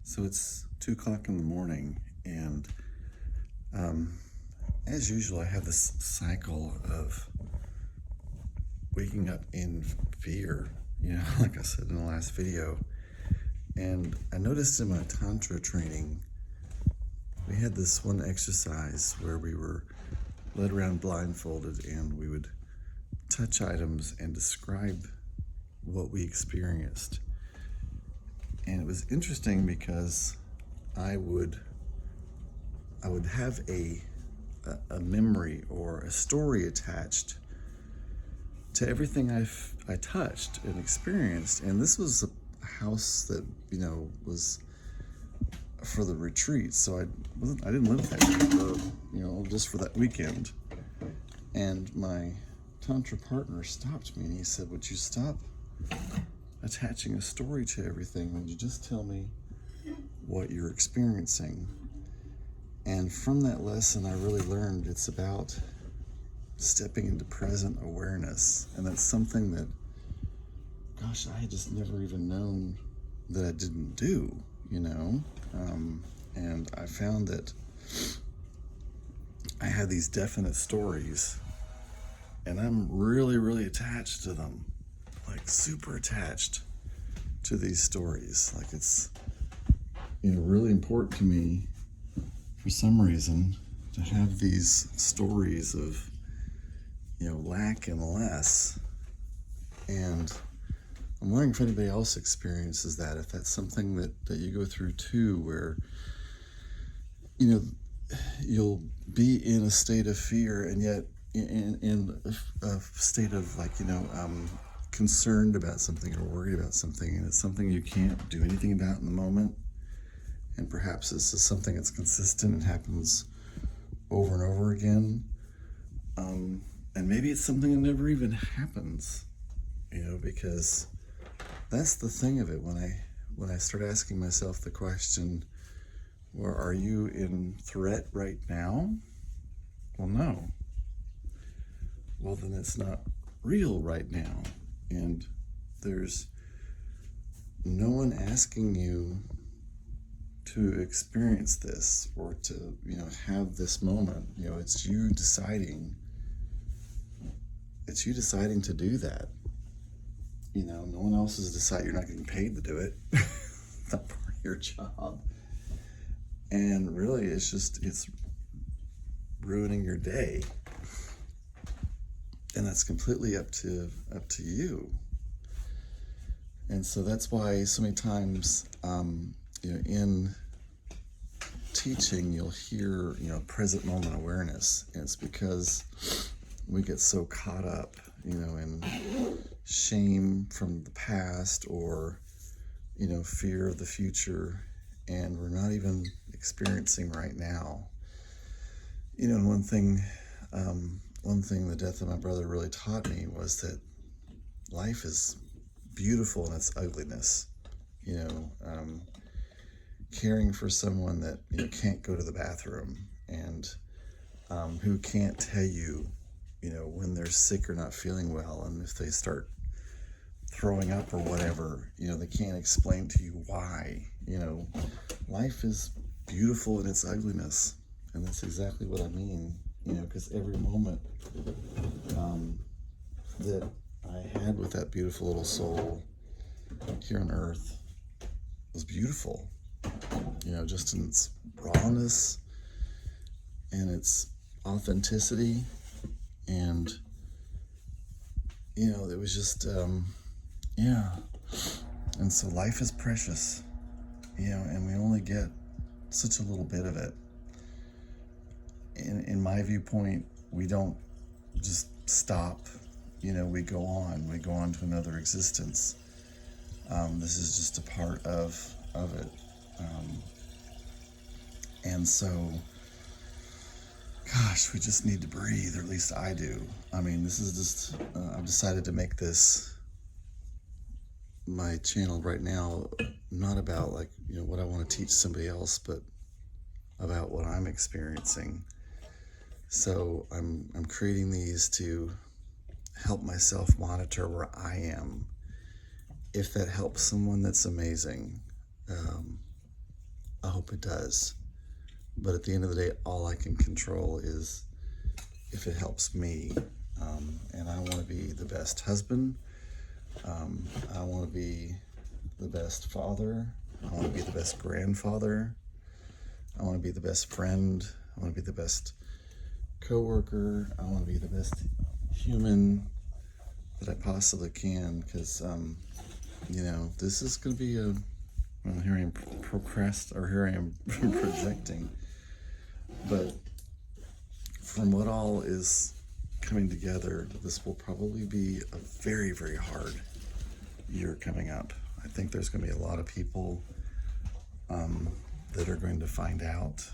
So it's 2 o'clock in the morning, and as usual, I have this cycle of waking up in fear, like I said in the last video. And I noticed in my Tantra training, we had this one exercise where we were led around blindfolded and we would touch items and describe what we experienced. And it was interesting because I would have a memory or a story attached to everything I touched and experienced. And this was a house that was for the retreat, so I didn't live there for just for that weekend. And my Tantra partner stopped me and he said, "Would you stop attaching a story to everything? Would you just tell me what you're experiencing?" And from that lesson, I really learned it's about stepping into present awareness. And that's something that, gosh, I had just never even known that I didn't do, and I found that I had these definite stories and I'm really, really attached to them, like super attached to these stories. Like it's, really important to me for some reason to have these stories of, lack and less. And I'm wondering if anybody else experiences that, if that's something that you go through too, where, you'll be in a state of fear and yet in a state of concerned about something or worried about something, and it's something you can't do anything about in the moment. And perhaps this is something that's consistent and happens over and over again. And maybe it's something that never even happens, because that's the thing of it. When I start asking myself the question, well, are you in threat right now? Well, no. Well, then it's not real right now. And there's no one asking you to experience this or to, have this moment. It's you deciding. It's you deciding to do that. No one else has decided. You're not getting paid to do it. It's not part of your job. And really, it's ruining your day. And that's completely up to you. And so that's why so many times, in teaching, you'll hear, present moment awareness. And it's because we get so caught up, in shame from the past or, fear of the future, and we're not even experiencing right now. And one thing the death of my brother really taught me was that life is beautiful in its ugliness. Caring for someone that can't go to the bathroom and who can't tell you, when they're sick or not feeling well, and if they start throwing up or whatever, they can't explain to you why. Life is beautiful in its ugliness, and that's exactly what I mean. Because every moment that I had with that beautiful little soul here on earth was beautiful. Just in its rawness and its authenticity. And, it was just, And so life is precious, and we only get such a little bit of it. In my viewpoint, we don't just stop, we go on to another existence. This is just a part of it. And so, gosh, we just need to breathe, or at least I do. I mean, this is just, I've decided to make this my channel right now, not about what I want to teach somebody else, but about what I'm experiencing. So I'm creating these to help myself monitor where I am. If that helps someone, that's amazing. hope it does. But at the end of the day, all I can control is if it helps me. And I want to be the best husband. I want to be the best father. I want to be the best grandfather. I want to be the best friend. I want to be the best coworker. I want to be the best human that I possibly can, because this is going to be here I am here I am projecting. But from what all is coming together, this will probably be a very, very hard year coming up. I think there's going to be a lot of people that are going to find out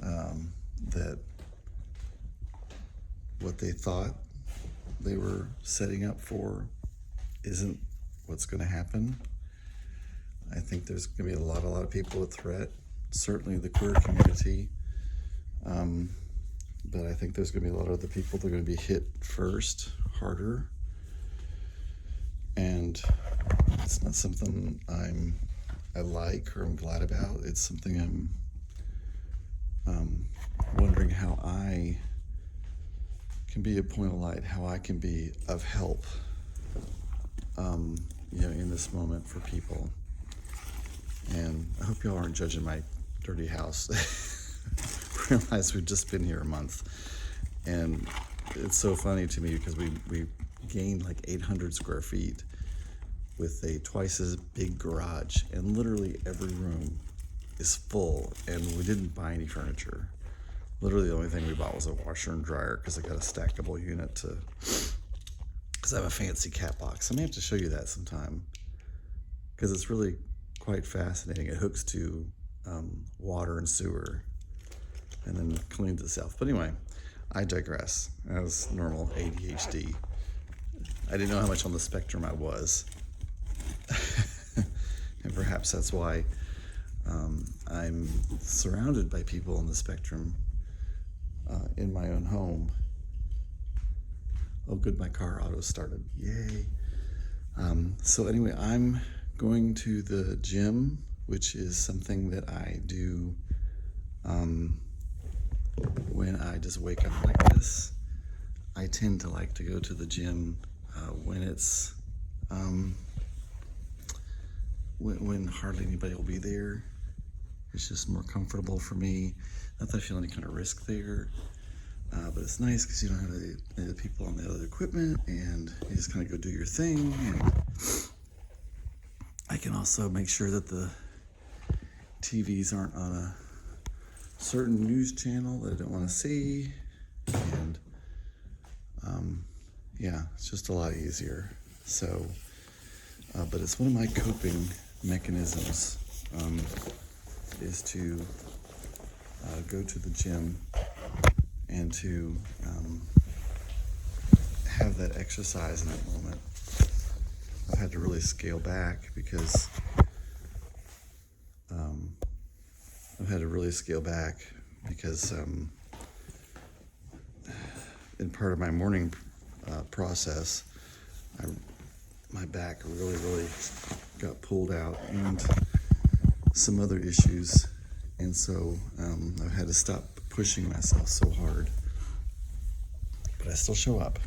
that what they thought they were setting up for isn't what's going to happen. I think there's going to be a lot of people with threat, certainly the queer community. But I think there's going to be a lot of other people that are going to be hit first, harder. And it's not something I like or I'm glad about. It's something I'm wondering how I can be a point of light, how I can be of help, in this moment for people. And I hope y'all aren't judging my dirty house. Realize we've just been here a month, and it's so funny to me because we gained like 800 square feet with a twice as big garage, and literally every room is full, and we didn't buy any furniture. Literally the only thing we bought was a washer and dryer because I got a stackable unit because I have a fancy cat box. I may have to show you that sometime because it's really quite fascinating. It hooks to water and sewer and then cleans itself. But anyway, I digress. As normal ADHD, I didn't know how much on the spectrum I was. And perhaps that's why I'm surrounded by people on the spectrum in my own home. Oh, good, my car auto started. Yay. So anyway, I'm going to the gym, which is something that I do when I just wake up like this. I tend to like to go to the gym when it's when hardly anybody will be there. It's just more comfortable for me. Not that I feel any kind of risk there, but it's nice because you don't have any of the people on the other equipment, and you just kind of go do your thing. And I can also make sure that the TVs aren't on a certain news channel that I don't want to see, and it's just a lot easier. So, but it's one of my coping mechanisms is to go to the gym and to have that exercise in that moment. I've had to really scale back because in part of my morning process, my back really got pulled out and some other issues, and so I've had to stop pushing myself so hard. But I still show up.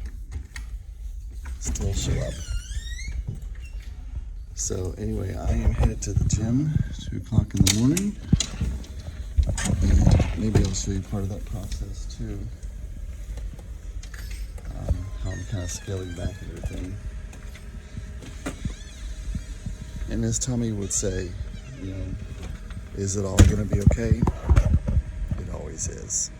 So anyway, I am headed to the gym, 2 o'clock in the morning, and maybe I'll show you part of that process too. How I'm kind of scaling back and everything. And as Tommy would say, is it all going to be okay? It always is.